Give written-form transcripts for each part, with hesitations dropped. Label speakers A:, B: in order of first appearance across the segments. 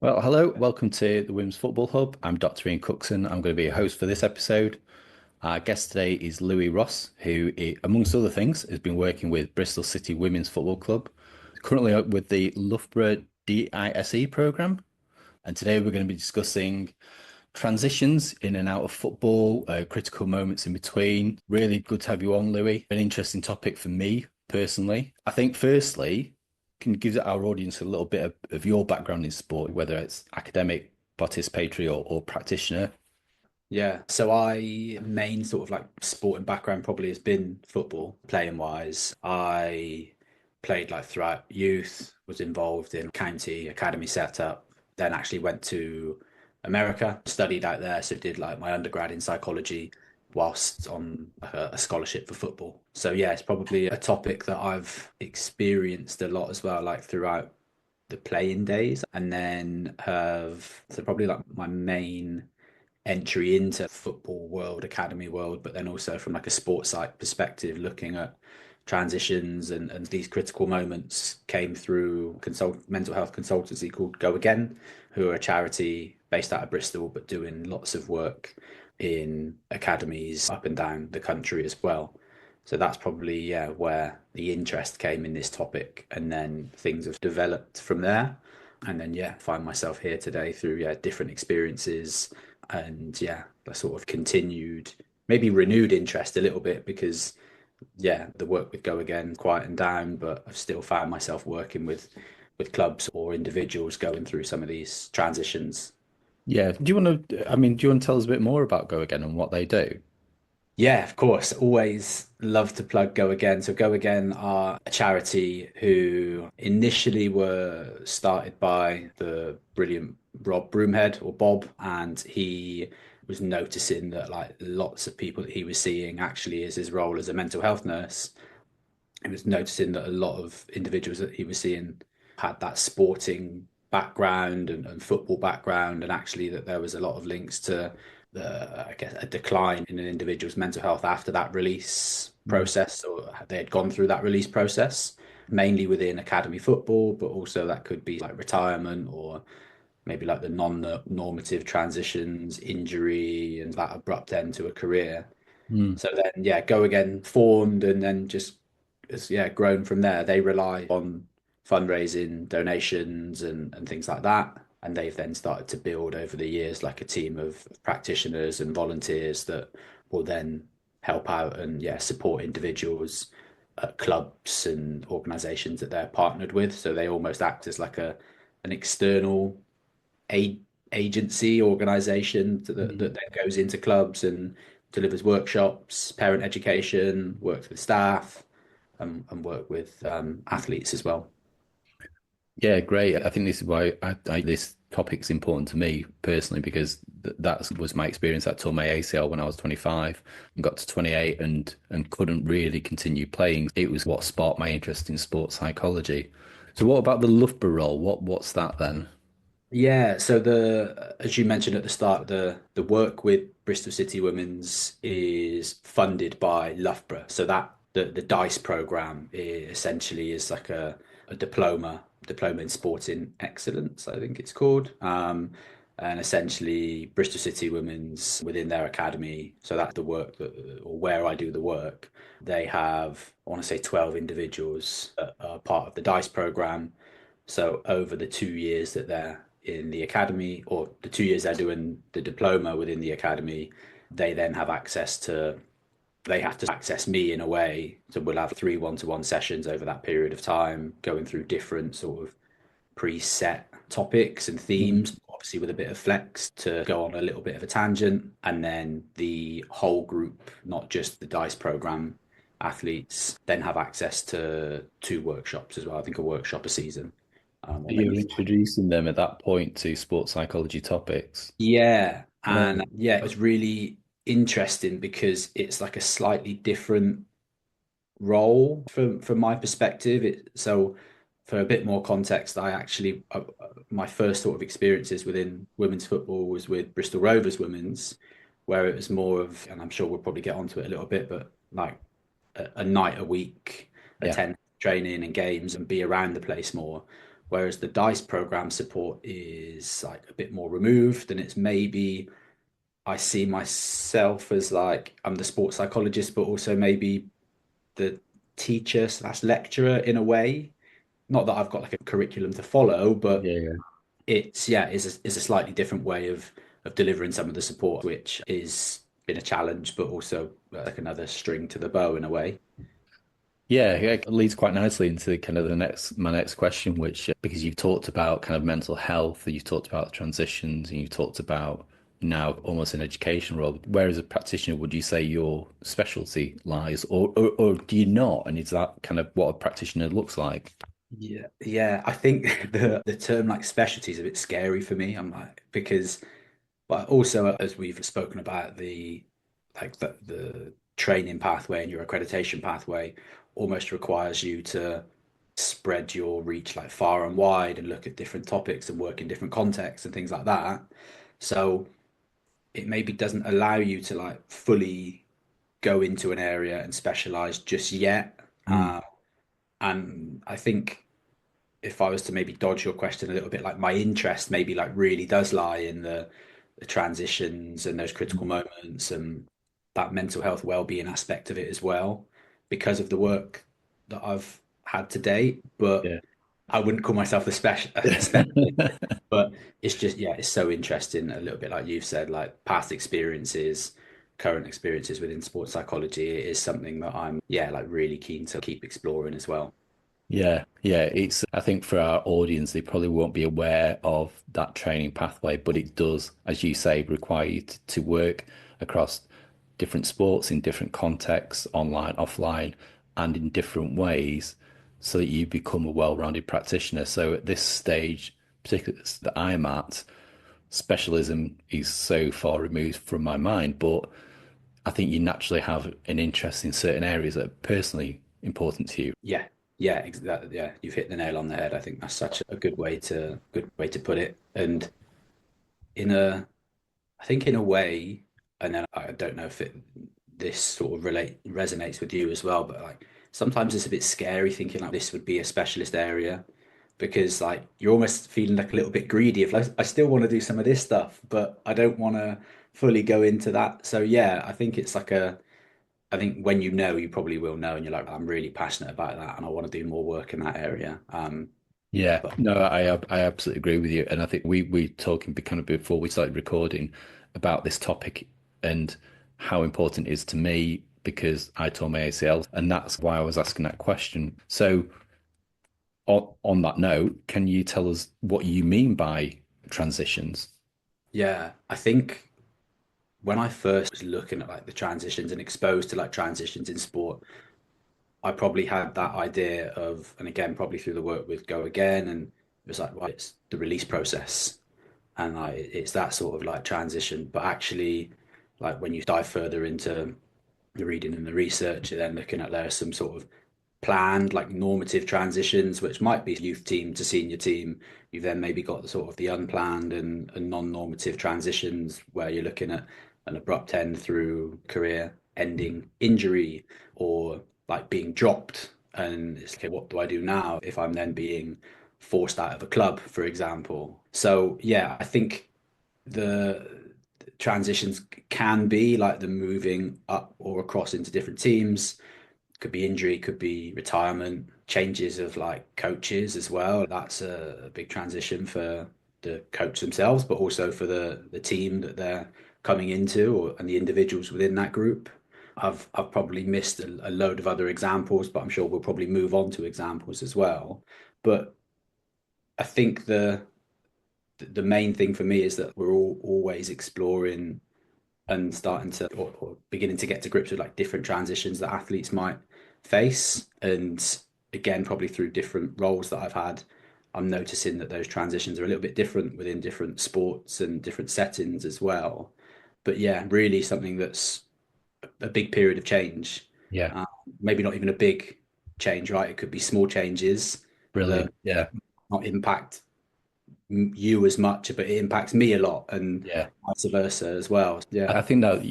A: Well, hello, welcome to the Women's Football Hub. I'm Dr. Ian Cookson. I'm going to be your host for this episode. Our guest today is Louis Ross, who, amongst other things, has been working with Bristol City Women's Football Club, currently up with the Loughborough DISE programme. And today we're going to be discussing transitions in and out of football, critical moments in between. Really good to have you on, Louis. An interesting topic for me personally. I think, firstly, can you give our audience a little bit of your background in sport, whether it's academic, participatory, or practitioner?
B: Yeah, so I main sort of like sporting background probably has been football, playing wise. I played like throughout youth, was involved in county academy setup, then actually went to America, studied out there, so did like my undergrad in psychology whilst on a scholarship for football. So yeah, it's probably a topic that I've experienced a lot as well, like throughout the playing days, and then have so probably like my main entry into football world, academy world, but then also from like a sports site perspective, looking at transitions and these critical moments came through mental health consultancy called Go Again, who are a charity based out of Bristol, but doing lots of work in academies up and down the country as well. So that's probably where the interest came in this topic, and then things have developed from there. And then find myself here today through different experiences, and the sort of continued, maybe renewed interest a little bit because the work with Go Again quietened down, but I've still found myself working with clubs or individuals going through some of these transitions.
A: Yeah. Do you want to, I mean, do you want to tell us a bit more about Go Again and what they do?
B: Yeah, of course. Always love to plug Go Again. So Go Again are a charity who initially were started by the brilliant Rob Broomhead or Bob, and he was noticing that like lots of people that he was seeing actually as his role as a mental health nurse, he was noticing that a lot of individuals that he was seeing had that sporting background and football background, and actually that there was a lot of links to I guess, a decline in an individual's mental health after that release
A: Mm.
B: process, or they had gone through that release process, mainly within academy football, but also that could be like retirement or maybe like the non-normative transitions, injury, and that abrupt end to a career.
A: Mm.
B: So then, Go Again formed, and then just has grown from there. They rely on fundraising, donations, and things like that, and they've then started to build over the years like a team of practitioners and volunteers that will then help out and support individuals at clubs and organisations that they're partnered with. So they almost act as like a an external aid agency organization that
A: Mm.
B: then goes into clubs and delivers workshops, parent education, works with staff, and work with athletes as well.
A: Yeah, great. I think this is why this topic's important to me personally because that was my experience. I tore my ACL when I was 25 and got to 28 and couldn't really continue playing. It was what sparked my interest in sports psychology. So what about the Loughborough role? What's that then?
B: Yeah, so the as you mentioned at the start, the work with Bristol City Women's is funded by Loughborough. So that the DICE program essentially is like a diploma in sporting excellence, I think it's called. And essentially Bristol City Women's within their academy. So that's the work that, or where I do the work. They have, I want to say 12 individuals that are part of the DICE program. So over the 2 years that they're in the academy, or the 2 years they're doing the diploma within the academy, they then have access to, they have to access me in a way. So we'll have three one-to-one sessions over that period of time, going through different sort of preset topics and
A: Mm.
B: themes, obviously with a bit of flex to go on a little bit of a tangent. And then the whole group, not just the DICE program athletes, then have access to two workshops as well. I think a workshop a season, or
A: You're
B: maybe
A: introducing them at that point to sports psychology topics.
B: yeah.
A: Yeah.
B: And it was really interesting because it's like a slightly different role from my perspective. So for a bit more context, I actually my first sort of experiences within women's football was with Bristol Rovers women's, where it was more of, and I'm sure we'll probably get onto it a little bit, but like a night a week,
A: Yeah.
B: attend training and games and be around the place more. Whereas the DICE program support is like a bit more removed, and it's maybe I see myself as like I'm the sports psychologist, but also maybe the teacher slash lecturer in a way. Not that I've got like a curriculum to follow, but
A: Yeah,
B: it's yeah, is a slightly different way of delivering some of the support, which is been a challenge, but also like another string to the bow in a way.
A: yeah, it leads quite nicely into kind of my next question, which because you've talked about kind of mental health, you've talked about transitions, and you've talked about now almost an education role. Where as a practitioner would you say your specialty lies, or do you not? And is that kind of what a practitioner looks like?
B: Yeah, yeah. I think the term like specialty is a bit scary for me. I'm like because, but also as we've spoken about the training pathway and your accreditation pathway almost requires you to spread your reach like far and wide and look at different topics and work in different contexts and things like that. So it maybe doesn't allow you to like fully go into an area and specialize just yet.
A: Mm,
B: And I think if I was to maybe dodge your question a little bit, like my interest maybe like really does lie in the transitions and those critical moments and that mental health well-being aspect of it as well, because of the work that I've had to date. But
A: yeah.
B: I wouldn't call myself a specialist. But it's just yeah, it's so interesting. A little bit like you've said, like past experiences, current experiences within sports psychology is something that I'm yeah like really keen to keep exploring as well.
A: Yeah, yeah. I think for our audience, they probably won't be aware of that training pathway, but it does, as you say, require you to work across different sports in different contexts, online, offline, and in different ways, so that you become a well-rounded practitioner. So at this stage, particularly that I'm at, specialism is so far removed from my mind, but I think you naturally have an interest in certain areas that are personally important to you.
B: Yeah, yeah, exactly. Yeah, you've hit the nail on the head. I think that's such a good way to put it. And in a, I think in a way, and then I don't know if this sort of relate resonates with you as well, but like sometimes it's a bit scary thinking like this would be a specialist area because like you're almost feeling like a little bit greedy of like I still want to do some of this stuff, but I don't want to fully go into that. So yeah, I think it's like a I think when you know, you probably will know, and you're like, I'm really passionate about that, and I want to do more work in that area.
A: Yeah,
B: But
A: no, I absolutely agree with you, and I think we talking kind of before we started recording about this topic and how important it is to me because I tore my ACL, and that's why I was asking that question. So, on that note, can you tell us what you mean by transitions?
B: yeah, I think when I first was looking at like the transitions and exposed to like transitions in sport, I probably had that idea of, and again, probably through the work with Go Again, and it was like, well, it's the release process, and like it's that sort of like transition. But actually, like when you dive further into the reading and the research, and then looking at there are some sort of planned like normative transitions, which might be youth team to senior team. You've then maybe got the sort of the unplanned and non-normative transitions where you're looking at an abrupt end through career ending injury or like being dropped. And it's okay, what do I do now if I'm then being forced out of a club, for example? So yeah, I think the transitions can be like the moving up or across into different teams, could be injury, could be retirement, changes of like coaches as well. That's a big transition for the coach themselves, but also for the team that they're coming into and the individuals within that group. I've probably missed a load of other examples, but I'm sure we'll probably move on to examples as well. But I think the main thing for me is that we're all always exploring and starting to or beginning to get to grips with like different transitions that athletes might face. And again, probably through different roles that I've had, I'm noticing that those transitions are a little bit different within different sports and different settings as well. But yeah, really something that's a big period of change.
A: Yeah,
B: Uh, Maybe not even a big change, right? It could be small changes that
A: brilliant. Yeah,
B: not impact you as much, but it impacts me a lot, and
A: yeah.
B: vice versa as well. Yeah.
A: I think that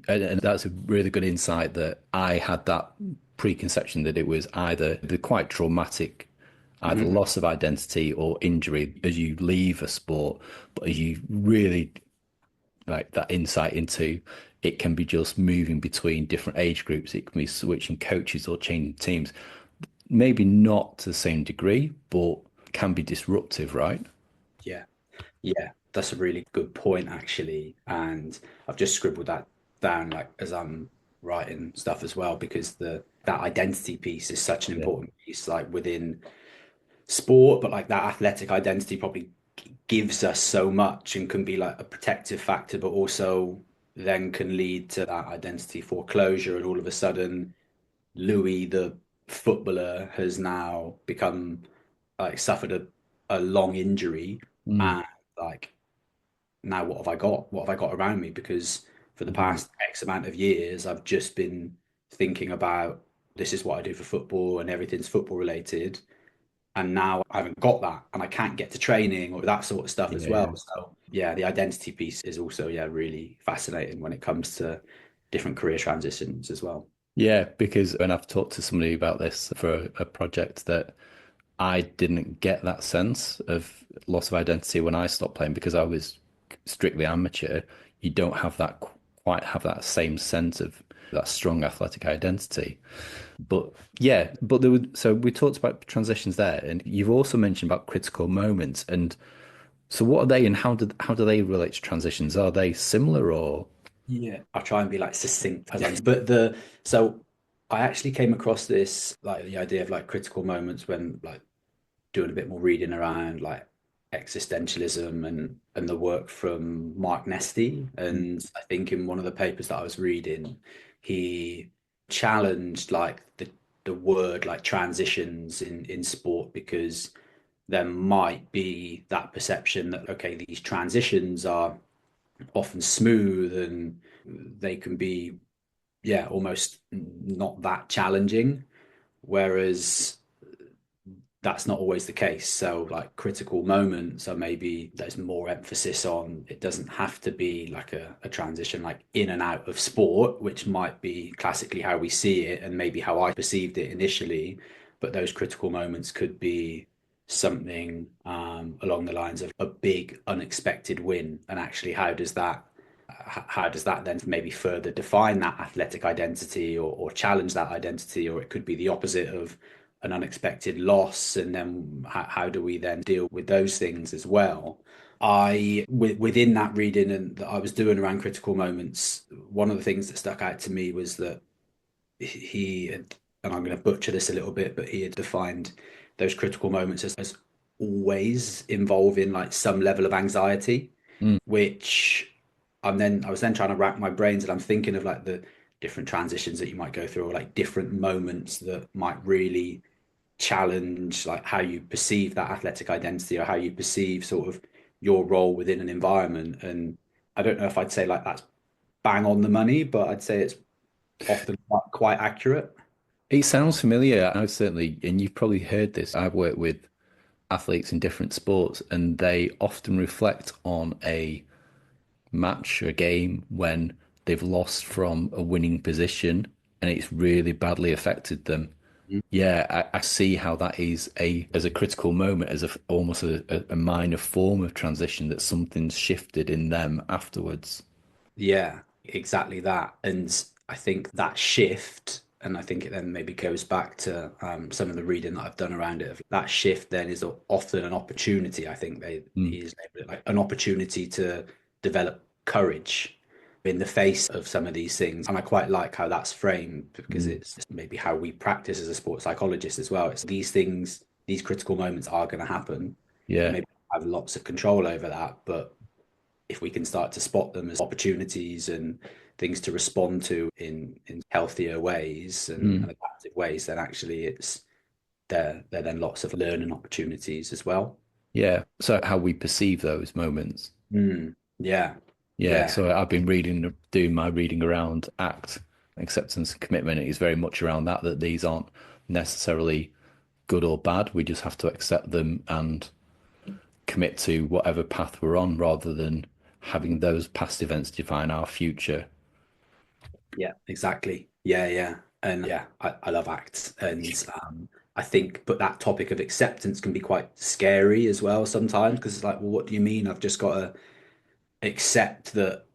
A: and that's a really good insight that I had that preconception that it was either the quite traumatic either
B: Mhm.
A: loss of identity or injury as you leave a sport, but as you really like that insight into it can be just moving between different age groups. It can be switching coaches or changing teams. Maybe not to the same degree, but can be disruptive, right?
B: Yeah. Yeah, that's a really good point, actually. And I've just scribbled that down, like as I'm writing stuff as well, because the that identity piece is such an
A: Yeah.
B: important piece, like within sport, but like that athletic identity probably gives us so much and can be like a protective factor, but also then can lead to that identity foreclosure. And all of a sudden, Louis, the footballer, has now become like suffered a long injury
A: Mm,
B: and like now what have I got? What have I got around me? Because for the
A: mm,
B: past X amount of years, I've just been thinking about this is what I do for football and everything's football related. And now I haven't got that and I can't get to training or that sort of stuff as
A: yeah,
B: well.
A: yeah.
B: So yeah, the identity piece is also, yeah, really fascinating when it comes to different career transitions as well.
A: Yeah, because when I've talked to somebody about this for a project that I didn't get that sense of loss of identity when I stopped playing because I was strictly amateur. You don't have that quite have that same sense of that strong athletic identity. But yeah, but there would so we talked about transitions there, and you've also mentioned about critical moments. And so what are they and how do they relate to transitions? Are they similar or
B: Yeah. I'll try and be like succinct as I, but the, so I actually came across this, like the idea of like critical moments when like doing a bit more reading around like existentialism and the work from Mark Nesty. And I think in one of the papers that I was reading, he challenged like the word like transitions in sport because there might be that perception that okay, these transitions are often smooth and they can be yeah almost not that challenging, whereas that's not always the case. So, like critical moments are maybe there's more emphasis on it doesn't have to be like a transition like in and out of sport, which might be classically how we see it and maybe how I perceived it initially. But those critical moments could be something along the lines of a big unexpected win. And actually, how does that then maybe further define that athletic identity or challenge that identity? Or it could be the opposite of an unexpected loss. And then how do we then deal with those things as well? Within that reading and that I was doing around critical moments, one of the things that stuck out to me was that he had, and I'm going to butcher this a little bit, but he had defined those critical moments as always involving like some level of anxiety,
A: Mm,
B: which I was then trying to rack my brains and I'm thinking of like the different transitions that you might go through or like different moments that might really challenge like how you perceive that athletic identity or how you perceive sort of your role within an environment. And I don't know if I'd say like that's bang on the money, but I'd say it's often quite accurate.
A: it sounds familiar. I certainly, and you've probably heard this. I've worked with athletes in different sports, and they often reflect on a match or a game when they've lost from a winning position and it's really badly affected them. Yeah, I see how that is a as a critical moment, as almost a minor form of transition that something's shifted in them afterwards.
B: Yeah, exactly that. And I think that shift, and I think it then maybe goes back to some of the reading that I've done around it. That shift then is often an opportunity. I think
A: Mm,
B: he's labeled it like an opportunity to develop courage in the face of some of these things. And I quite like how that's framed because
A: mm.
B: it's maybe how we practice as a sports psychologist as well. It's these things, these critical moments are going to happen.
A: Yeah,
B: Maybe have lots of control over that, but if we can start to spot them as opportunities and things to respond to in healthier ways and
A: mm.
B: adaptive ways, then actually it's there then lots of learning opportunities as well.
A: Yeah. So how we perceive those moments.
B: Mm, yeah,
A: Yeah.
B: yeah,
A: So I've been doing my reading around ACT, acceptance and commitment. It's very much around that these aren't necessarily good or bad. We just have to accept them and commit to whatever path we're on rather than having those past events define our future.
B: yeah, exactly. Yeah, yeah. And yeah, I love acts. And I think, but that topic of acceptance can be quite scary as well sometimes because it's like, well, what do you mean? I've just got to accept that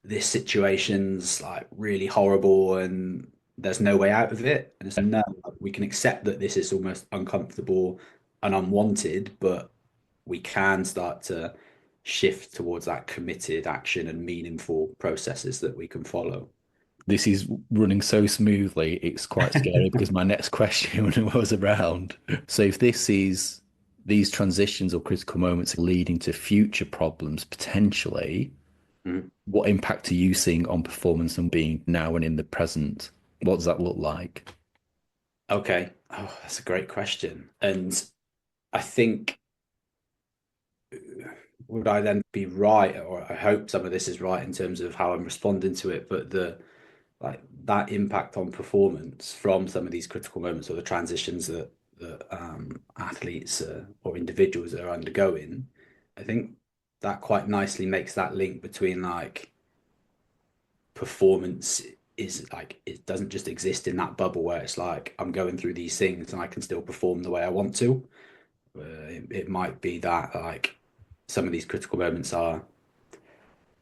B: this situation's like really horrible and there's no way out of it. And it's like, no, we can accept that this is almost uncomfortable and unwanted, but we can start to shift towards that committed action and meaningful processes that we can follow.
A: This is running so smoothly, it's quite scary because my next question was around. So, if this is these transitions or critical moments leading to future problems potentially,
B: Mhm.
A: what impact are you seeing on performance and being now and in the present? What does that look like?
B: Okay. Oh, that's a great question. And I think, would I then be right, or I hope some of this is right in terms of how I'm responding to it, but the like that impact on performance from some of these critical moments or the transitions that athletes or individuals are undergoing, I think that quite nicely makes that link between like performance is like it doesn't just exist in that bubble where it's like I'm going through these things and I can still perform the way I want to. It might be that like some of these critical moments are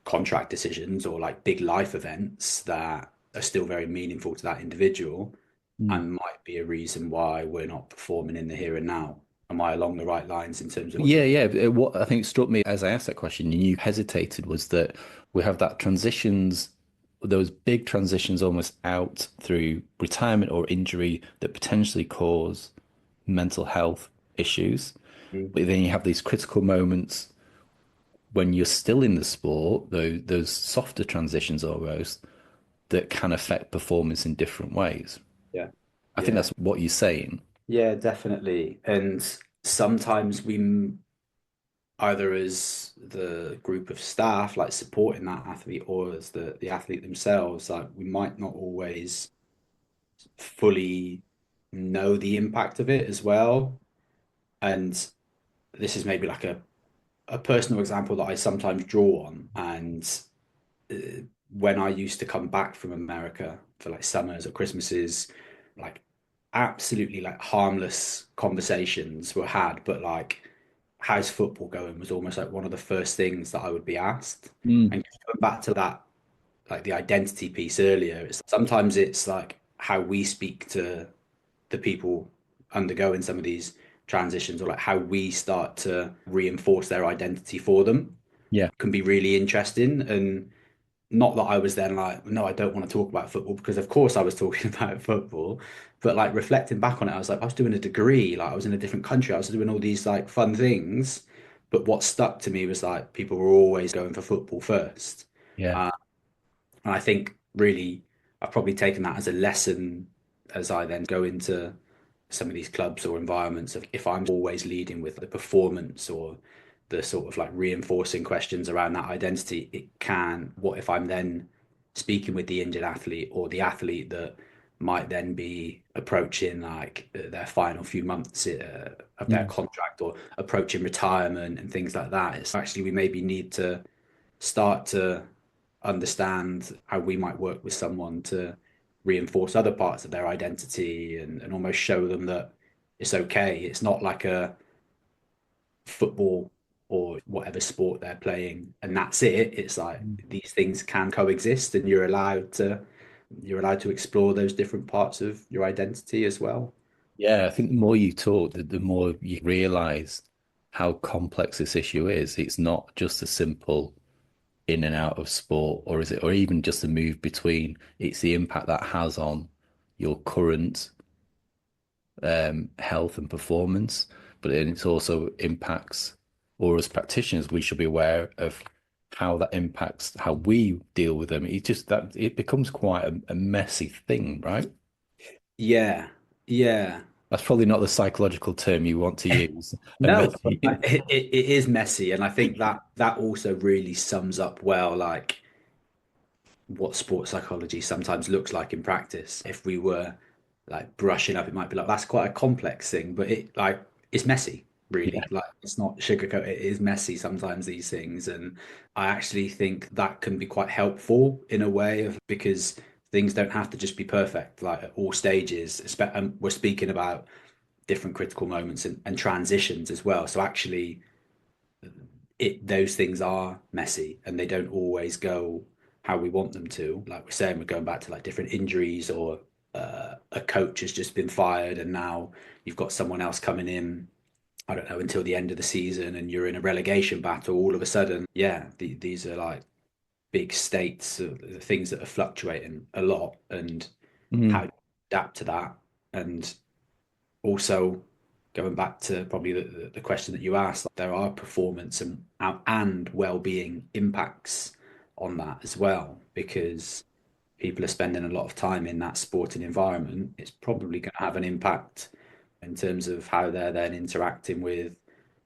B: contract decisions or like big life events that are still very meaningful to that individual
A: Mm.
B: and might be a reason why we're not performing in the here and now. Am I along the right lines in terms of what
A: Yeah,
B: you?
A: yeah. What I think struck me as I asked that question, and you hesitated, was that we have that transitions, those big transitions almost out through retirement or injury that potentially cause mental health issues.
B: Mm.
A: But then you have these critical moments when you're still in the sport, those softer transitions almost that can affect performance in different ways.
B: Yeah,
A: I think
B: yeah,
A: that's what you're saying.
B: yeah, definitely. And sometimes either as the group of staff, like supporting that athlete, or as the athlete themselves, like we might not always fully know the impact of it as well. And this is maybe like a personal example that I sometimes draw on. And when I used to come back from America for like summers or Christmases, like absolutely like harmless conversations were had, but like how's football going was almost like one of the first things that I would be asked.
A: Mm.
B: And going back to that, like the identity piece earlier, sometimes it's like how we speak to the people undergoing some of these transitions or like how we start to reinforce their identity for them
A: Yeah.
B: can be really interesting. And not that I was then like, no, I don't want to talk about football because of course I was talking about football. But like reflecting back on it, I was like, I was doing a degree, like I was in a different country, I was doing all these like fun things. But what stuck to me was like people were always going for football first.
A: Yeah.
B: Uh, and I think really I've probably taken that as a lesson as I then go into some of these clubs or environments of if I'm always leading with the performance or the sort of like reinforcing questions around that identity, it can, what if I'm then speaking with the injured athlete or the athlete that might then be approaching like their final few months of their
A: Mm.
B: contract or approaching retirement and things like that. It's actually we maybe need to start to understand how we might work with someone to reinforce other parts of their identity and almost show them that it's okay. It's not like a football or whatever sport they're playing and that's it. It's like these things can coexist and you're allowed to explore those different parts of your identity as well.
A: Yeah, I think the more you talk, the more you realize how complex this issue is. It's not just a simple in and out of sport, or is it, or even just a move between. It's the impact that has on your current health and performance, but then it also impacts, or as practitioners, we should be aware of how that impacts how we deal with them. It just that it becomes quite a messy thing, right?
B: Yeah, yeah.
A: That's probably not the psychological term you want to use. A
B: No, but
A: messy.
B: it is messy, and I think that also really sums up well, like what sports psychology sometimes looks like in practice. If we were like brushing up, it might be like that's quite a complex thing, but it like it's messy,
A: Yeah,
B: really. Like it's not sugarcoat, it is messy sometimes these things. And I actually think that can be quite helpful in a way of because things don't have to just be perfect, like at all stages. And we're speaking about different critical moments and transitions as well. So actually, those things are messy and they don't always go how we want them to. Like we're saying, we're going back to like different injuries or a coach has just been fired and now you've got someone else coming in. I don't know until the end of the season, and you're in a relegation battle. All of a sudden, yeah, these are like big states of the things that are fluctuating a lot, and how
A: Mm,
B: to adapt to that. And also going back to probably the question that you asked, like, there are performance and well-being impacts on that as well, because people are spending a lot of time in that sporting environment. It's probably going to have an impact in terms of how they're then interacting with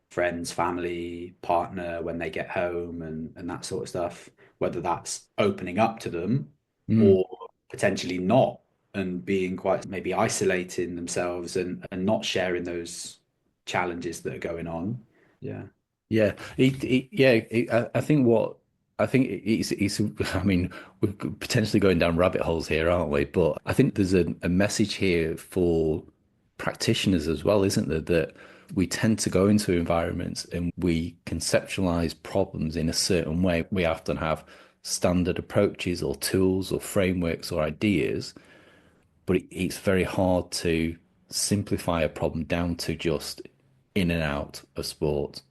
B: friends, family, partner when they get home and that sort of stuff, whether that's opening up to them
A: mm.
B: or potentially not and being quite maybe isolating themselves and not sharing those challenges that are going on. Yeah.
A: Yeah, I think it's. I mean, we're potentially going down rabbit holes here, aren't we? But I think there's a message here for practitioners as well, isn't there? That we tend to go into environments and we conceptualize problems in a certain way. We often have standard approaches or tools or frameworks or ideas, but it's very hard to simplify a problem down to just in and out of sport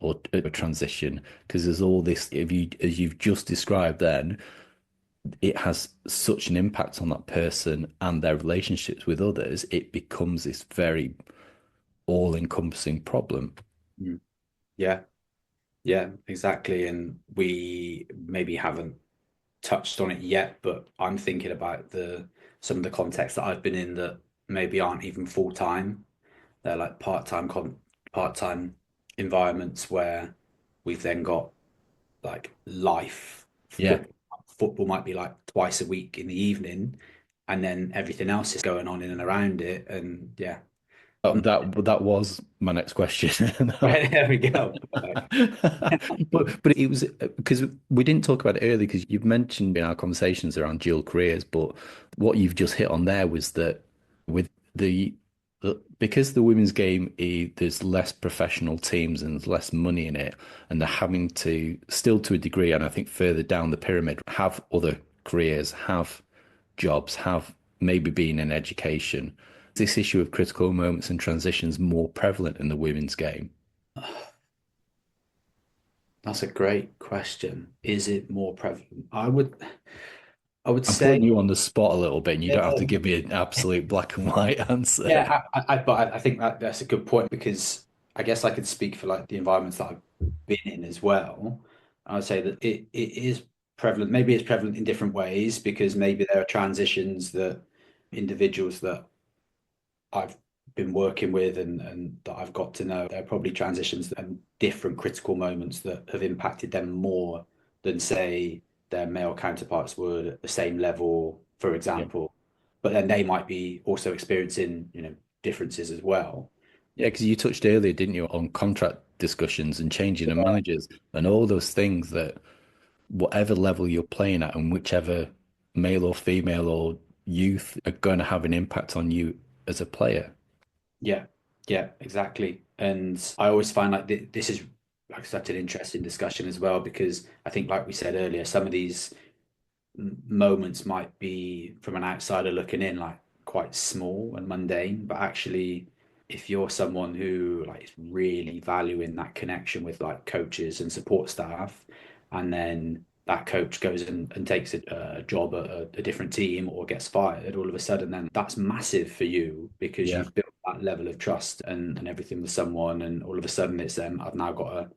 A: or a transition because there's all this if you as you've just described then it has such an impact on that person and their relationships with others it becomes this very all-encompassing problem.
B: Mm. Yeah. Yeah, exactly. And we maybe haven't touched on it yet, but I'm thinking about the some of the contexts that I've been in that maybe aren't even full time. They're like part time environments where we've then got like life
A: Yeah.
B: football might be like twice a week in the evening, and then everything else is going on in and around it. And yeah, I'm
A: That was my next question.
B: right there we go.
A: But it was because we didn't talk about it earlier because you've mentioned in our conversations around dual careers, but what you've just hit on there was that with because the women's game there's less professional teams and there's less money in it, and they're having to still to a degree, and I think further down the pyramid, have other careers, have jobs, have maybe been in education. This issue of critical moments and transitions more prevalent in the women's game.
B: That's a great question. Is it more prevalent? I would
A: I'm
B: say,
A: putting you on the spot a little bit, and you don't have to
B: yeah,
A: give me an absolute black and white answer.
B: yeah. But I think that's a good point because I guess I could speak for like the environments that I've been in as well. I would say that it is prevalent. Maybe it's prevalent in different ways because maybe there are transitions that individuals that I've been working with and that I've got to know, there are probably transitions and different critical moments that have impacted them more than, say, their male counterparts would at the same level, for
A: Yeah.
B: example. But then they might be also experiencing, differences as well.
A: Yeah, because you touched earlier, didn't you, on contract discussions and changing of managers and all those things that whatever level you're playing at and whichever male or female or youth are going to have an impact on you as a player.
B: Yeah, yeah, exactly. And I always find like this is like such an interesting discussion as well because I think, like we said earlier, some of these moments might be from an outsider looking in like quite small and mundane, but actually if you're someone who like is really valuing that connection with like coaches and support staff, and then that coach goes and takes a job at a different team or gets fired all of a sudden, then that's massive for you because
A: Yeah.
B: you've built that level of trust and everything with someone, and all of a sudden it's I've now got to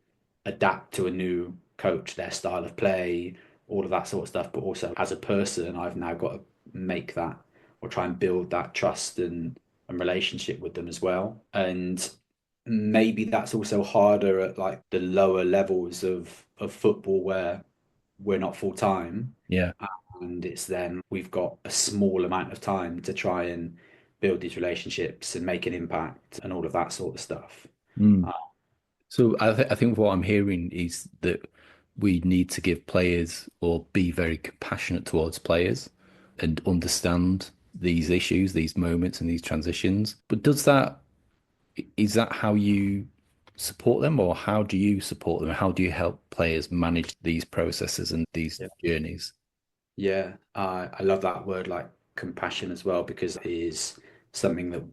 B: adapt to a new coach, their style of play, all of that sort of stuff. But also as a person, I've now got to make that or try and build that trust and relationship with them as well. And maybe that's also harder at like the lower levels of football where we're not full time.
A: Yeah.
B: And it's then we've got a small amount of time to try and build these relationships and make an impact and all of that sort of stuff.
A: Mm.
B: Uh,
A: So I think what I'm hearing is that we need to give players or be very compassionate towards players and understand these issues, these moments and these transitions. But does that Is that how you support them, or how do you support them? How do you help players manage these processes and these
B: Yeah.
A: journeys?
B: Yeah, I love that word like compassion as well because it is something that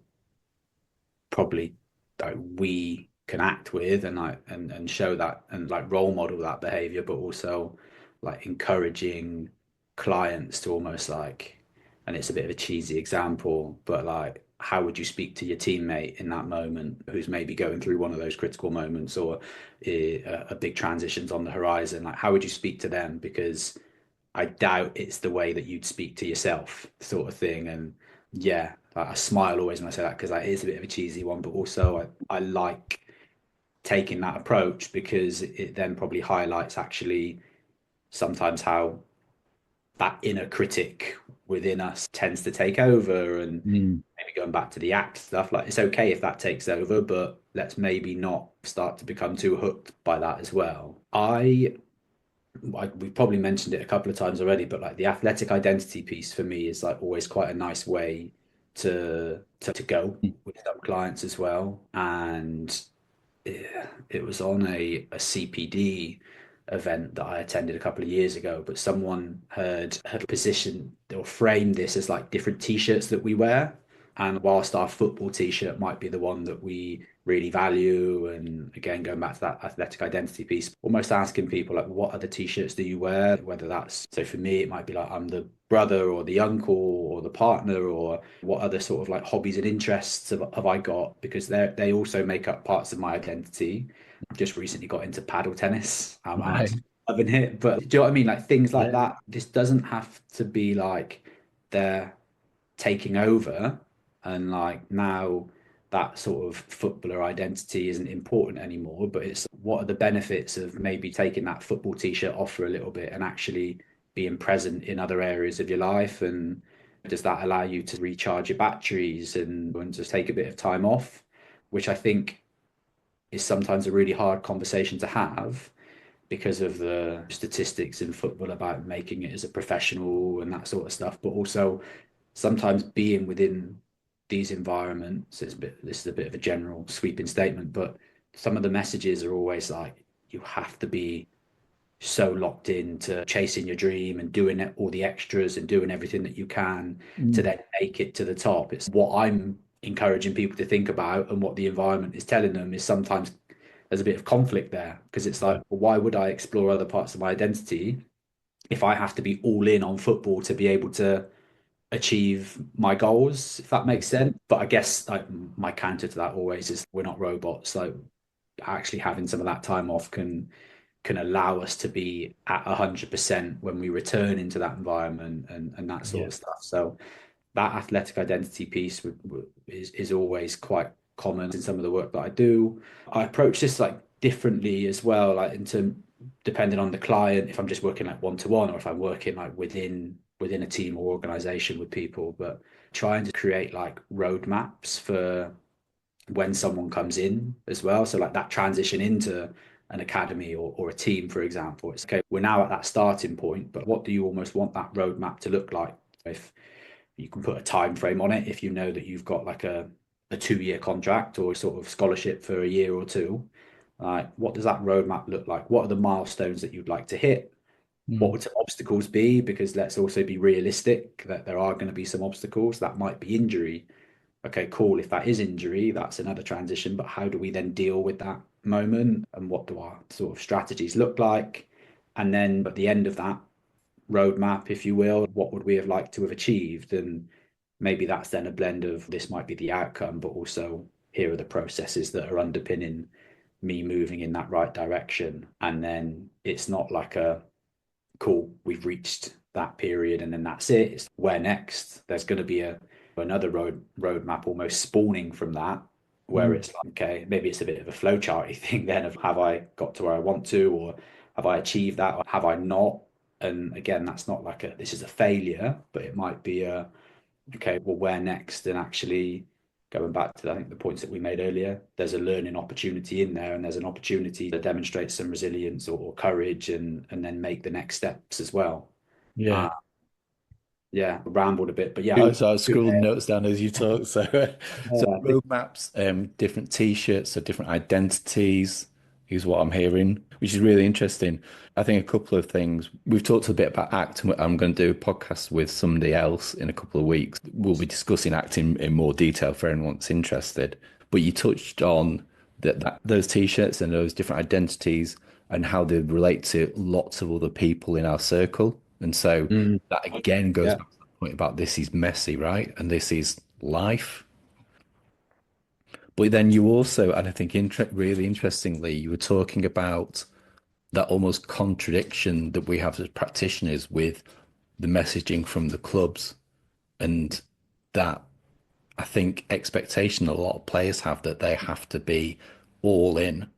B: probably like we can act with and like and show that and like role model that behavior, but also like encouraging clients to almost like, and it's a bit of a cheesy example, but like how would you speak to your teammate in that moment who's maybe going through one of those critical moments or a big transitions on the horizon? Like how would you speak to them? Because I doubt it's the way that you'd speak to yourself, sort of thing. And yeah, like, I smile always when I say that because like, it is a bit of a cheesy one, but also I like taking that approach because it then probably highlights actually sometimes how that inner critic within us tends to take over and
A: Mm.
B: maybe going back to the act stuff like it's okay if that takes over but let's maybe not start to become too hooked by that as well. We've probably mentioned it a couple of times already, but like the athletic identity piece for me is like always quite a nice way to go with some clients as well. And it was on a CPD event that I attended a couple of years ago, but someone had positioned or framed this as like different t-shirts that we wear. And whilst our football t-shirt might be the one that we really value, and again, going back to that athletic identity piece, almost asking people like, what other t-shirts do you wear? Whether that's, so for me, it might be like I'm the brother or the uncle or the partner, or what other sort of like hobbies and interests have I got? Because they also make up parts of my identity. I've just recently got into paddle tennis. I'm
A: Right.
B: absolutely loving it. But do you know what I mean? Like things like
A: Yeah.
B: that. This doesn't have to be like they're taking over and like now that sort of footballer identity isn't important anymore, but it's what are the benefits of maybe taking that football t-shirt off for a little bit and actually being present in other areas of your life, and does that allow you to recharge your batteries and just take a bit of time off, which I think is sometimes a really hard conversation to have because of the statistics in football about making it as a professional and that sort of stuff, but also sometimes being within these environments is a bit, this is a bit of a general sweeping statement, but some of the messages are always like you have to be so locked into chasing your dream and doing all the extras and doing everything that you can to
A: Mm.
B: then make it to the top. It's what I'm encouraging people to think about, and what the environment is telling them is sometimes there's a bit of conflict there because it's like, well, why would I explore other parts of my identity if I have to be all in on football to be able to achieve my goals, if that makes sense? But I guess like my counter to that always is we're not robots. Like actually having some of that time off can allow us to be at 100% when we return into that environment and that sort
A: Yeah.
B: of stuff. So that athletic identity piece is always quite common in some of the work that I do. I approach this like differently as well, like into depending on the client, if I'm just working like one to one or if I'm working like within a team or organization with people, but trying to create like roadmaps for when someone comes in as well. So like that transition into an academy or a team, for example, it's okay, we're now at that starting point, but what do you almost want that roadmap to look like? If you can put a time frame on it, if you know that you've got like a 2 year contract or sort of scholarship for a year or two, like what does that roadmap look like? What are the milestones that you'd like to hit? What
A: Mm.
B: would some obstacles be? Because let's also be realistic that there are going to be some obstacles. That might be injury. Okay, cool. If that is injury, that's another transition. But how do we then deal with that moment? And what do our sort of strategies look like? And then at the end of that roadmap, if you will, what would we have liked to have achieved? And maybe that's then a blend of this might be the outcome, but also here are the processes that are underpinning me moving in that right direction. And then it's not like a cool, we've reached that period and then that's it. It's where next? There's going to be another roadmap almost spawning from that, where
A: Mm.
B: it's like, okay, maybe it's a bit of a flowcharty thing then of have I got to where I want to, or have I achieved that, or have I not? And again, that's not like a this is a failure, but it might be a okay, well, where next? And actually going back to I think the points that we made earlier, there's a learning opportunity in there, and there's an opportunity to demonstrate some resilience or courage, and then make the next steps as well.
A: Yeah.
B: Uh, Yeah, rambled a bit, but yeah,
A: Oh, so I was scrolling notes down as you talk. So, so
B: I think
A: roadmaps, different t-shirts, so different identities is what I'm hearing, which is really interesting. I think a couple of things. We've talked a bit about act. And I'm going to do a podcast with somebody else in a couple of weeks. We'll be discussing acting in more detail for anyone that's interested. But you touched on that those t-shirts and those different identities and how they relate to lots of other people in our circle. And so
B: mm,
A: that again goes
B: yeah,
A: back to the point about this is messy, right? And this is life. But then you also, and I think really interestingly, you were talking about that almost contradiction that we have as practitioners with the messaging from the clubs, and that I think expectation a lot of players have that they have to be all in,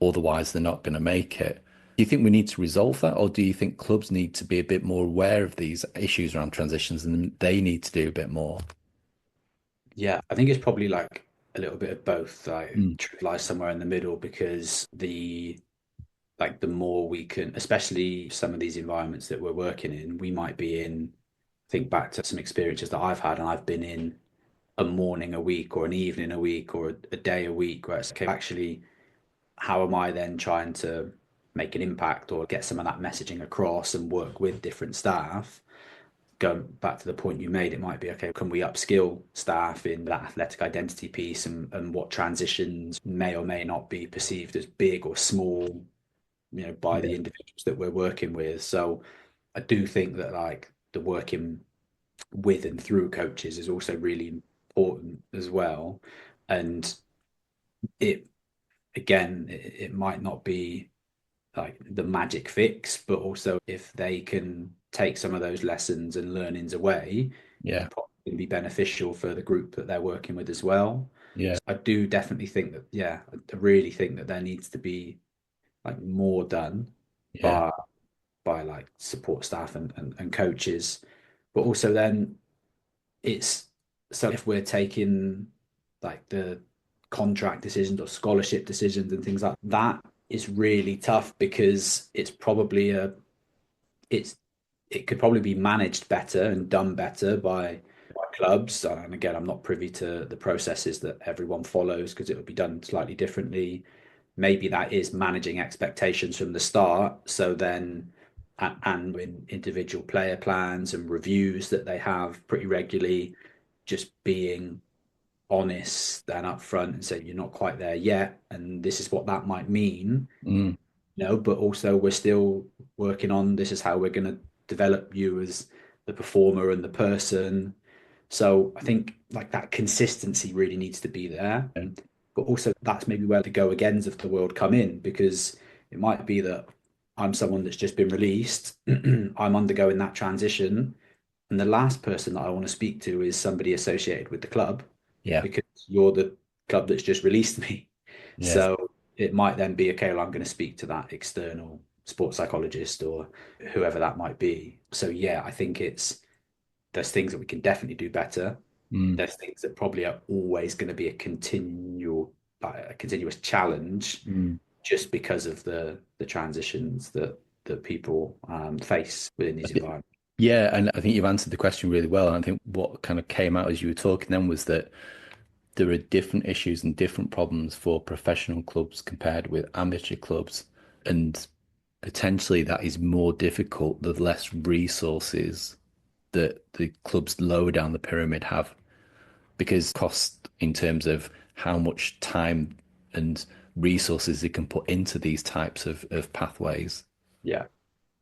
A: otherwise they're not going to make it. Do you think we need to resolve that, or do you think clubs need to be a bit more aware of these issues around transitions and they need to do a bit more?
B: yeah. I think it's probably like a little bit of both. Like
A: Mm.
B: truth lies somewhere in the middle because the more we can, especially some of these environments that we're working in, we might be in. Think back to some experiences that I've had, and I've been in a morning a week or an evening a week or a day a week where it's okay, actually, how am I then trying to make an impact or get some of that messaging across and work with different staff? Going back to the point you made, it might be okay, can we upskill staff in that athletic identity piece and what transitions may or may not be perceived as big or small, by
A: Yeah,
B: the individuals that we're working with. So I do think that like the working with and through coaches is also really important as well. And it again, it might not be like the magic fix, but also if they can take some of those lessons and learnings away,
A: yeah,
B: probably be beneficial for the group that they're working with as well.
A: yeah,
B: I do definitely think that, yeah, I really think that there needs to be like more done
A: yeah.
B: by like support staff and coaches, but also then it's so if we're taking like the contract decisions or scholarship decisions and things like that is really tough because it's it could probably be managed better and done better by clubs. And again, I'm not privy to the processes that everyone follows because it would be done slightly differently. Maybe that is managing expectations from the start. So then, and in individual player plans and reviews that they have pretty regularly, just being honest and upfront and say you're not quite there yet, and this is what that might mean.
A: Mm,
B: But also we're still working on this is how we're going to develop you as the performer and the person. So I think like that consistency really needs to be there.
A: yeah.
B: But also that's maybe where the go agains of the world come in because it might be that I'm someone that's just been released, I'm undergoing that transition, and the last person that I want to speak to is somebody associated with the club
A: Yeah.
B: because you're the club that's just released me.
A: Yeah.
B: So it might then be okay, well, I'm going to speak to that external sports psychologist or whoever that might be. So yeah, I think there's things that we can definitely do better.
A: Mm,
B: There's things that probably are always going to be a continuous challenge
A: mm.
B: just because of the transitions that people face within these environments.
A: Yeah, and I think you've answered the question really well. And I think what kind of came out as you were talking then was that there are different issues and different problems for professional clubs compared with amateur clubs. And potentially that is more difficult the less resources that the clubs lower down the pyramid have, because cost in terms of how much time and resources they can put into these types of pathways.
B: Yeah,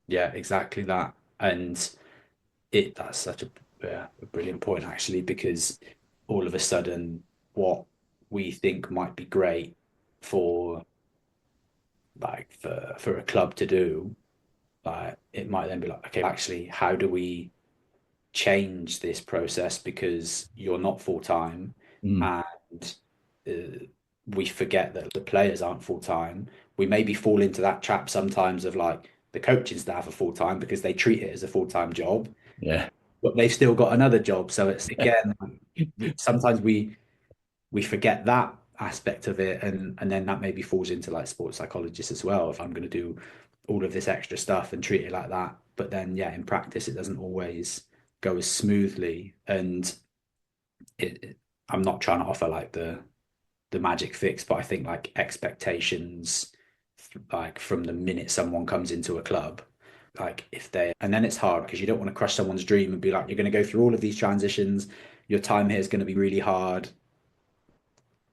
B: yeah, exactly that. And that's such a brilliant point actually, because all of a sudden what we think might be great for for a club to do, it might then be like, okay, actually, how do we change this process because you're not full time
A: Mm,
B: and uh, we forget that the players aren't full time. We maybe fall into that trap sometimes of like the coaching staff are full time because they treat it as a full time job,
A: yeah.
B: but they've still got another job. So it's again, sometimes we forget that aspect of it, and then that maybe falls into like sports psychologists as well. If I'm going to do all of this extra stuff and treat it like that, but then yeah, in practice, it doesn't always go as smoothly. And I'm not trying to offer like the magic fix, but I think like expectations, like from the minute someone comes into a club, like if they, and then it's hard because you don't want to crush someone's dream and be like, you're going to go through all of these transitions, your time here is going to be really hard.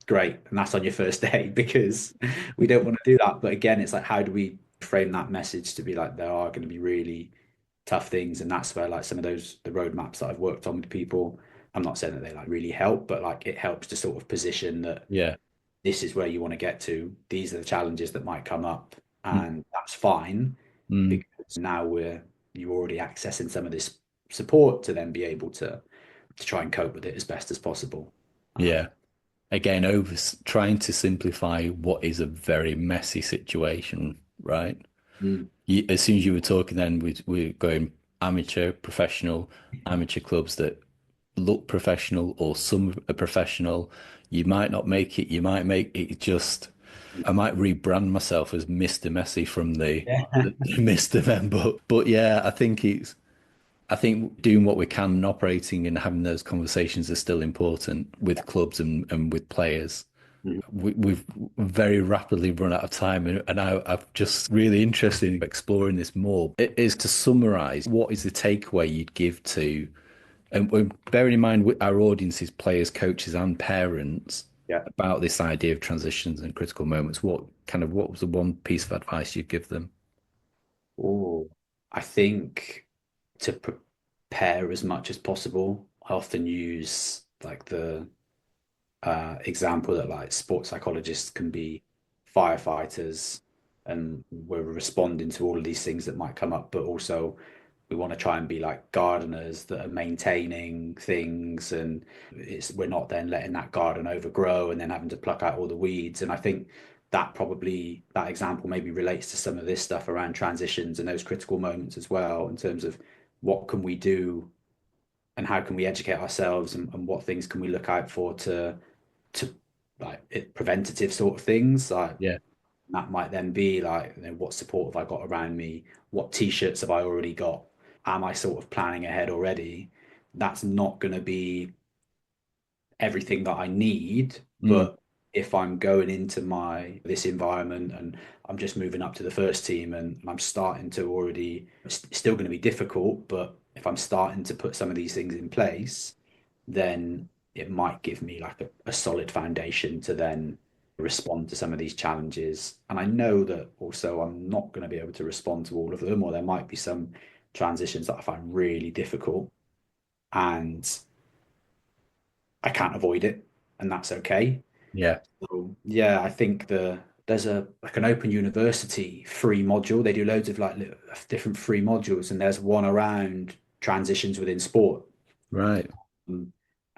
B: Great. And that's on your first day because we don't want to do that. But again, it's like, how do we frame that message to be like, there are going to be really tough things. And that's where like some of the roadmaps that I've worked on with people, I'm not saying that they like really help, but like it helps to sort of position that
A: Yeah.
B: this is where you want to get to. These are the challenges that might come up,
A: Mm,
B: and that's fine
A: mm,
B: because now you're already accessing some of this support to then be able to try and cope with it as best as possible.
A: yeah. Again, over trying to simplify what is a very messy situation, right?
B: Mm,
A: As soon as you were talking, then we're going amateur, professional, amateur clubs that look professional or some are professional. You might not make it. You might make it just. I might rebrand myself as Mr. Messi from
B: yeah.
A: the Mr. Men, but yeah, I think doing what we can and operating and having those conversations is still important with clubs and with players. We've very rapidly run out of time, and I'm just really interested in exploring this more. It is to summarize, what is the takeaway you'd give to, and bearing in mind our audience is players, coaches, and parents
B: Yeah.
A: about this idea of transitions and critical moments. What was the one piece of advice you'd give them?
B: Oh, I think to prepare as much as possible. I often use like the example that like sports psychologists can be firefighters, and we're responding to all of these things that might come up, but also we want to try and be like gardeners that are maintaining things, and we're not then letting that garden overgrow and then having to pluck out all the weeds. And I think that example maybe relates to some of this stuff around transitions and those critical moments as well, in terms of what can we do and how can we educate ourselves, and what things can we look out for to like preventative sort of things. Like
A: Yeah.
B: that might then be like, what support have I got around me? What t-shirts have I already got? Am I sort of planning ahead already? That's not going to be everything that I need,
A: Mm,
B: but if I'm going into my this environment and I'm just moving up to the first team and I'm starting to already, it's still going to be difficult, but if I'm starting to put some of these things in place, then it might give me like a solid foundation to then respond to some of these challenges. And I know that also I'm not going to be able to respond to all of them, or there might be some transitions that I find really difficult and I can't avoid it, and that's okay.
A: yeah.
B: So, yeah, I think there's a like an open university free module. They do loads of like different free modules, and there's one around transitions within sport.
A: Right.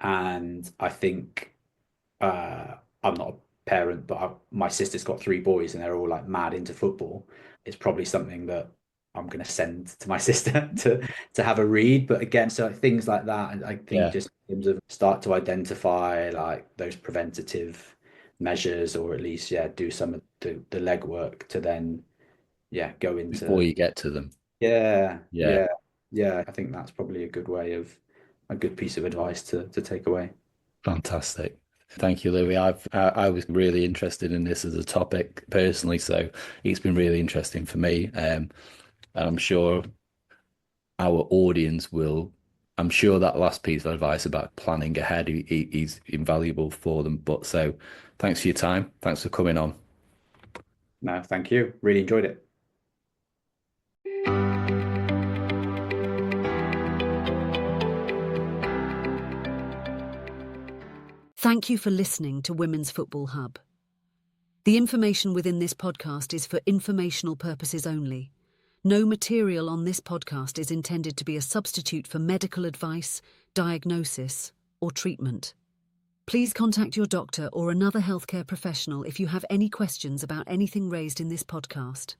B: And I think I'm not a parent, but my sister's got three boys, and they're all like mad into football. It's probably something that I'm going to send to my sister to have a read. But again, so things like that, I think
A: Yeah.
B: just in terms of start to identify like those preventative measures, or at least do some of the legwork to then go
A: Before
B: into
A: you get to them.
B: yeah
A: Yeah.
B: yeah yeah. I think that's probably a good piece of advice to take away.
A: Fantastic. Thank you, Louis. I was really interested in this as a topic personally, so it's been really interesting for me. And I'm sure our audience will. I'm sure that last piece of advice about planning ahead is invaluable for them. But so, thanks for your time. Thanks for coming on.
B: No, thank you. Really enjoyed it.
C: Thank you for listening to Women's Football Hub. The information within this podcast is for informational purposes only. No material on this podcast is intended to be a substitute for medical advice, diagnosis, or treatment. Please contact your doctor or another healthcare professional if you have any questions about anything raised in this podcast.